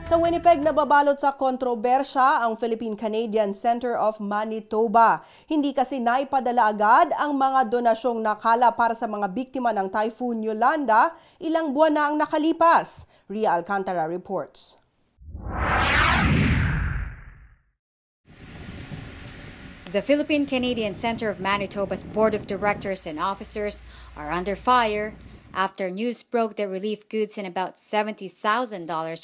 Sa Winnipeg, nababalot sa kontrobersya ang Philippine-Canadian Center of Manitoba. Hindi kasi naipadala agad ang mga donasyong nakala para sa mga biktima ng Typhoon Yolanda, ilang buwan na ang nakalipas. Ria Alcantara reports. The Philippine-Canadian Center of Manitoba's Board of Directors and officers are under fire after news broke that relief goods and about $70,000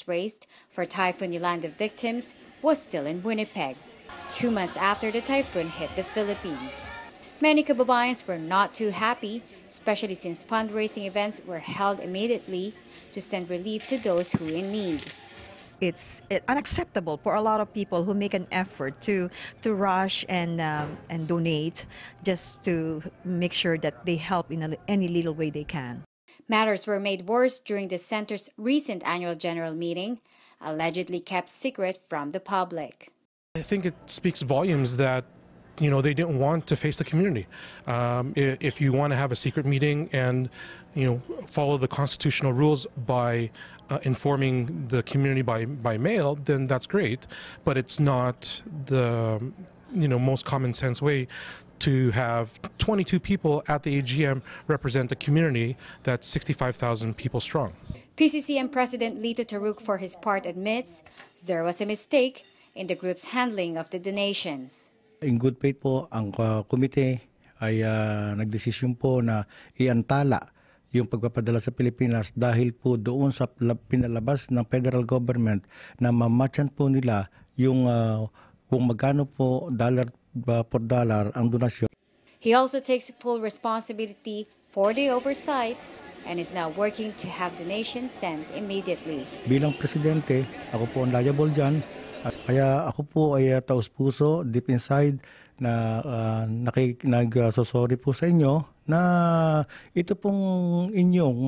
raised for Typhoon Yolanda victims was still in Winnipeg, 2 months after the typhoon hit the Philippines. Many kababayans were not too happy, especially since fundraising events were held immediately to send relief to those who in need. It's unacceptable for a lot of people who make an effort to rush and donate just to make sure that they help in any little way they can. Matters were made worse during the center's recent annual general meeting, allegedly kept secret from the public. I think it speaks volumes that they didn't want to face the community. If you want to have a secret meeting and follow the constitutional rules by informing the community by mail, then that's great. But it's not the most common sense way to have 22 people at the AGM represent a community that's 65,000 people strong. PCCM President Lito Taruk, for his part, admits there was a mistake in the group's handling of the donations. In good faith po, ang komite ay nagdesisyon po na iantala yung pagpapadala sa Pilipinas dahil po doon sa pinalabas ng federal government na mamatchan po nila yung kung magkano po dollar per dollar ang donasyon. He also takes full responsibility for the oversight and is now working to have donations sent immediately. Bilang presidente, ako po ang liable dyan. Kaya ako po ay taus-puso, deep inside, na nagsosorry po sa inyo na ito pong inyong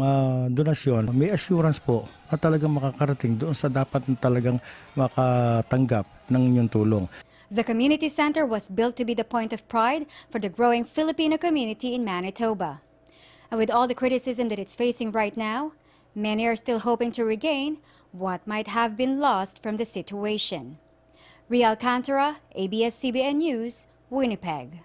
donasyon. May assurance po na talagang makakarating doon sa dapat na talagang makatanggap ng inyong tulong. The community center was built to be the point of pride for the growing Filipino community in Manitoba. And with all the criticism that it's facing right now, many are still hoping to regain what might have been lost from the situation. Ria Alcantara, ABS-CBN News, Winnipeg.